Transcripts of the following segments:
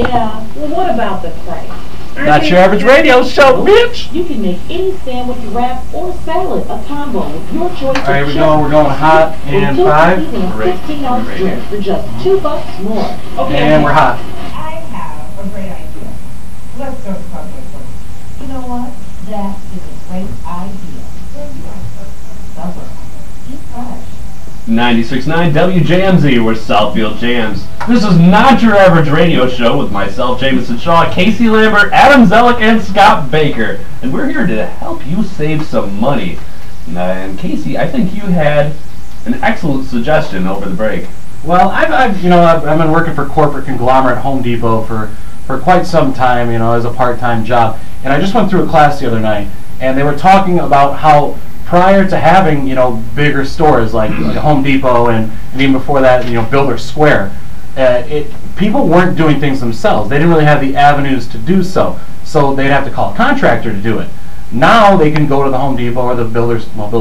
Yeah, well, what about the price? Not your average radio show, bitch! You can make any sandwich, wrap, or salad a combo with your choice of Alright, we're going hot in 5. and a 15-ounce drink for just $2 more. Okay, And we're hot. I have a great idea. Let's go to Subway first. You know what? That is a great idea. Subway. Eat fresh. 96.9 WJMZ, where Southfield jams. This is Not Your Average Radio Show with myself, Jamison Shaw, Casey Lambert, Adam Zellick, and Scott Baker. And we're here to help you save some money. And Casey, I think you had an excellent suggestion over the break. Well, I've been working for corporate conglomerate Home Depot for quite some time, as a part-time job. And I just went through a class the other night, and they were talking about how prior to having, bigger stores like Home Depot and even before that, Builder Square, people weren't doing things themselves. They didn't really have the avenues to do so. So they'd have to call a contractor to do it. Now they can go to the Home Depot or the Builder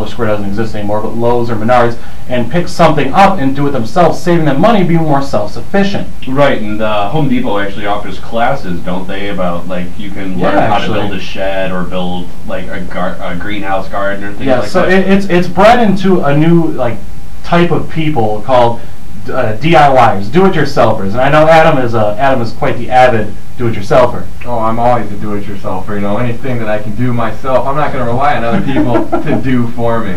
Square doesn't exist anymore, but Lowe's or Menards, and pick something up and do it themselves, saving them money, being more self-sufficient. Right, and Home Depot actually offers classes, don't they, about you can learn how to build a shed or build a greenhouse garden or things like that. Yeah, so it's bred into a new type of people called DIYers, do-it-yourselfers. And I know Adam is quite the avid do-it-yourselfer. Oh, I'm always a do-it-yourselfer. Anything that I can do myself, I'm not going to rely on other people to do for me.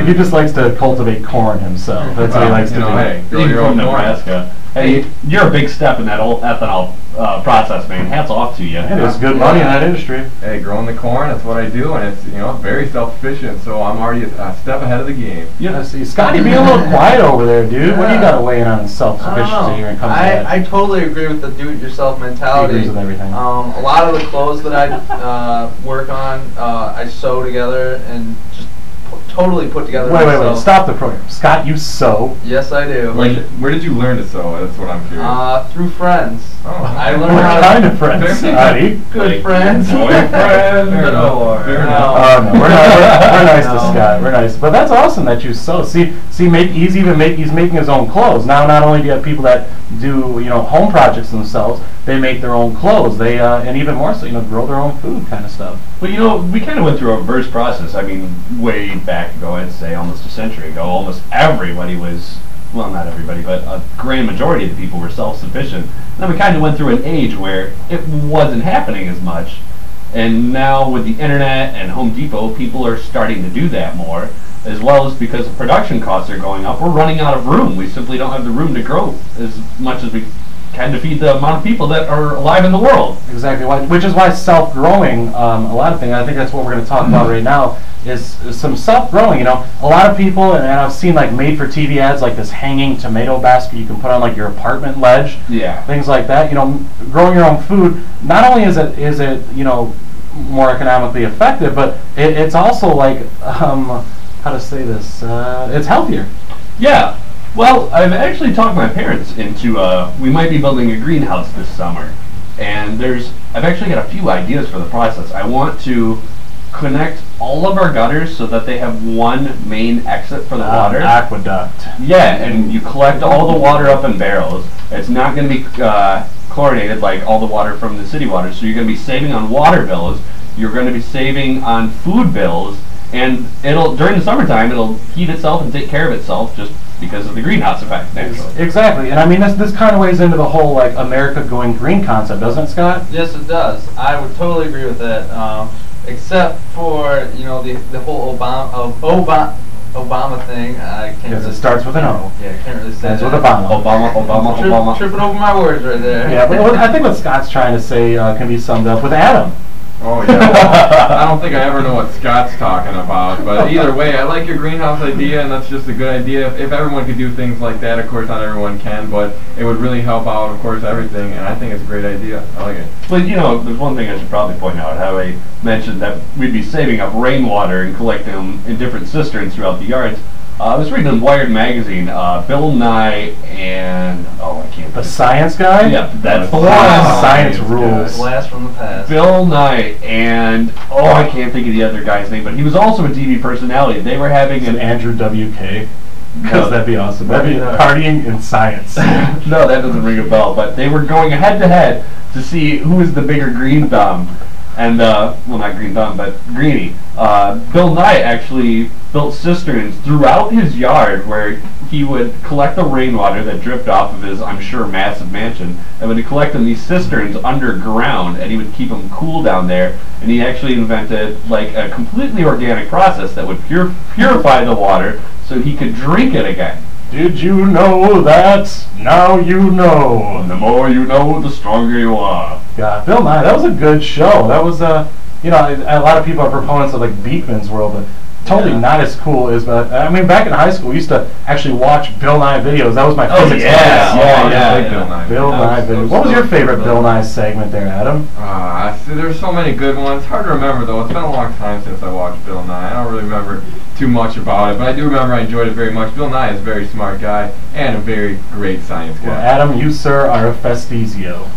He just likes to cultivate corn himself. That's what he likes to do. Hey, grow your from own Nebraska. Hey, you're a big step in that old ethanol process, man. Hats off to you. There's good money in that industry. Hey, growing the corn, that's what I do, and it's very self-sufficient, so I'm already a step ahead of the game. Yeah, see, Scotty, be a little quiet over there, dude. What do you got to weigh in on self-sufficiency when it comes to that? I totally agree with the do-it-yourself mentality. He agrees with everything. A lot of the clothes that I work on, I sew together and just totally put together myself. Wait, stop the program. Scott, you sew? Yes, I do. Where did you learn to sew? That's what I'm curious. Through friends. Oh. I learned What how kind of friends, Scotty? Good friends. Boyfriend. Fair enough. Oh no, we're nice to Scott. We're nice, but that's awesome that you sew. See, he's making his own clothes now. Not only do you have people that do home projects themselves, they make their own clothes. They and even more so, grow their own food, kind of stuff. Well, we kind of went through a reverse process. I mean, way back ago, I'd say almost a century ago, almost everybody was. Well, not everybody, but a grand majority of the people were self-sufficient. And then we kind of went through an age where it wasn't happening as much. And now with the internet and Home Depot, people are starting to do that more, as well as because production costs are going up. We're running out of room. We simply don't have the room to grow as much as we can to feed the amount of people that are alive in the world. Exactly, which is why self-growing, a lot of things, I think that's what we're going to talk about right now, is some self-growing. A lot of people, and I've seen made-for-TV ads, like this hanging tomato basket you can put on your apartment ledge. Yeah. Things like that. Growing your own food, not only is it more economically effective, but it's also how to say this, it's healthier. Yeah. Well, I've actually talked my parents into, we might be building a greenhouse this summer. And I've actually got a few ideas for the process. I want to connect all of our gutters so that they have one main exit for the water. Aqueduct. Yeah, and you collect all the water up in barrels. It's not going to be chlorinated like all the water from the city water, so you're going to be saving on water bills. You're going to be saving on food bills, and during the summertime, it'll heat itself and take care of itself just because of the greenhouse effect, naturally. Exactly, and I mean this kind of weighs into the whole America going green concept, doesn't it, Scott? Yes, it does. I would totally agree with that. Except for the whole Obama thing. I can't. Because it starts with an O. Yeah, I can't really say That's that. with Obama. Obama. Tripping over my words right there. Yeah, but I think what Scott's trying to say can be summed up with Adam. Oh yeah, well, I don't think I ever know what Scott's talking about, but either way, I like your greenhouse idea, and that's just a good idea. If everyone could do things like that, of course not everyone can, but it would really help out, of course, everything, and I think it's a great idea. I like it. But there's one thing I should probably point out, how I mentioned that we'd be saving up rainwater and collecting them in different cisterns throughout the yards. I was reading in Wired magazine, Bill Nye and, I can't. The science guy? Yeah, that's the one. one. Science rules. Blast from the past. Bill Nye and, I can't think of the other guy's name, but he was also a TV personality. They were having an Andrew WK. Because that'd be awesome. That'd be No. partying in science. No, that doesn't ring a bell. But they were going head to head to see who is the bigger green thumb. And, well, not green thumb, but greenie. Bill Nye actually built cisterns throughout his yard where he would collect the rainwater that dripped off of his, I'm sure, massive mansion, and would collect in these cisterns underground, and he would keep them cool down there. And he actually invented, like, a completely organic process that would purify the water so he could drink it again. Did you know that? Now you know. And the more you know, the stronger you are. Yeah, Bill Nye, that was a good show. That was, you know, a lot of people are proponents of, like, Beekman's World, but totally not as cool as, I mean, back in high school, we used to actually watch Bill Nye videos. That was my physics class. Bill Nye videos. What was your favorite Bill Nye segment there, Adam? See, there's so many good ones. Hard to remember, though. It's been a long time since I watched Bill Nye. I don't really remember too much about it, but I do remember I enjoyed it very much. Bill Nye is a very smart guy and a very great science guy. Well, Adam, you, sir, are a festizio.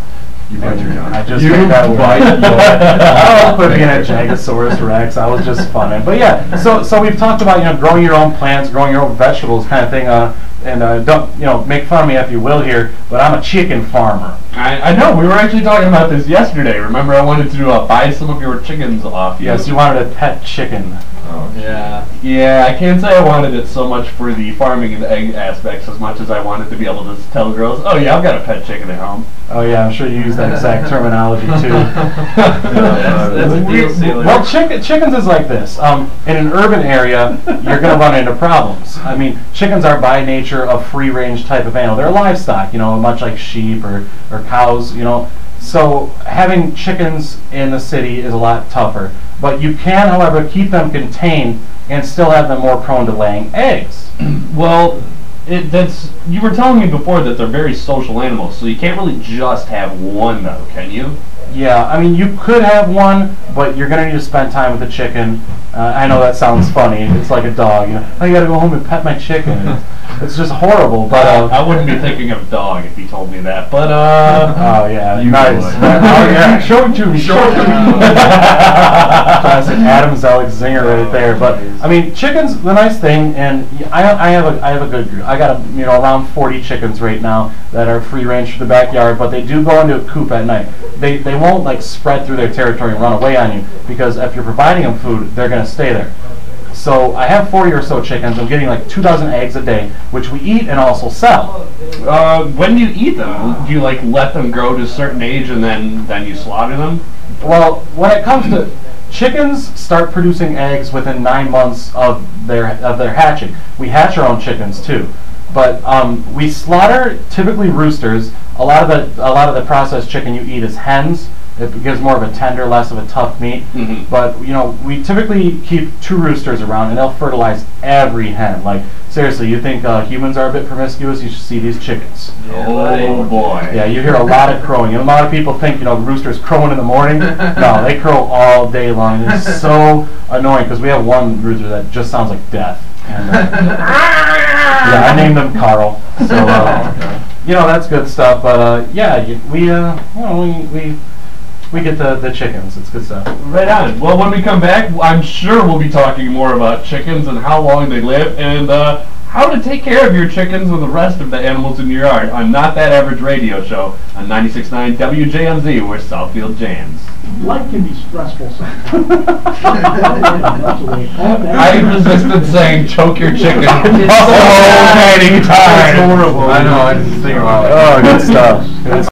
You bite your tongue. I just made that word. I was being a Jagosaurus Rex. I was just funning. But yeah, so we've talked about, you know, growing your own plants, growing your own vegetables kind of thing. And don't, you know, make fun of me if you will here, but I'm a chicken farmer. I know, we were actually talking about this yesterday. Remember, I wanted to buy some of your chickens off you. Yes, you wanted a pet chicken. Oh, Yeah. Yeah, I can't say I wanted it so much for the farming and the egg aspects as much as I wanted to be able to tell girls, oh yeah, I've got a pet chicken at home. Oh yeah, I'm sure you use that exact terminology too. That's a deal sealer. Well, chickens is like this. In an urban area, you're going to run into problems. I mean, chickens are by nature a free-range type of animal. They're livestock, you know, much like sheep or cows, you know. So having chickens in the city is a lot tougher. But you can, however, keep them contained and still have them more prone to laying eggs. Well, you were telling me before that they're very social animals, so you can't really just have one though, can you? Yeah, I mean, you could have one, but you're going to need to spend time with the chicken. I know that sounds funny. It's like a dog. You know, I got to go home and pet my chicken. It's just horrible. But I wouldn't be thinking of dog if you told me that. But oh yeah, nice. would. Oh yeah, show it to me. Show it to me. Classic Adam Zellick zinger right there. But I mean, chickens. The nice thing, and I have a good group. I got around 40 chickens right now that are free range for the backyard, but they do go into a coop at night. They won't like spread through their territory and run away on you, because if you're providing them food, they're going to stay there. So I have 40 or so chickens. I'm getting like 2,000 eggs a day, which we eat and also sell. When do you eat them? Do you like let them grow to a certain age and then you slaughter them? Well, when it comes to chickens, start producing eggs within 9 months of their hatching. We hatch our own chickens too, but we slaughter typically roosters. A lot of the processed chicken you eat is hens. It gives more of a tender, less of a tough meat. Mm-hmm. But we typically keep 2 roosters around, and they'll fertilize every hen. Like seriously, you think humans are a bit promiscuous? You should see these chickens. Oh boy. Yeah, you hear a lot of crowing, and a lot of people think roosters crowing in the morning. No, they crow all day long. It's so annoying because we have one rooster that just sounds like death. And, yeah, I named him Carl. So that's good stuff. But yeah, we get the chickens. It's good stuff. Right on. Well, when we come back, I'm sure we'll be talking more about chickens and how long they live and how to take care of your chickens and the rest of the animals in your yard on Not That Average Radio Show on 96.9 WJMZ, where Southfield jams. Life can be stressful sometimes. I resisted saying choke your chicken. It's so many times. It's horrible. I know, I just think about it. Oh, good stuff. Good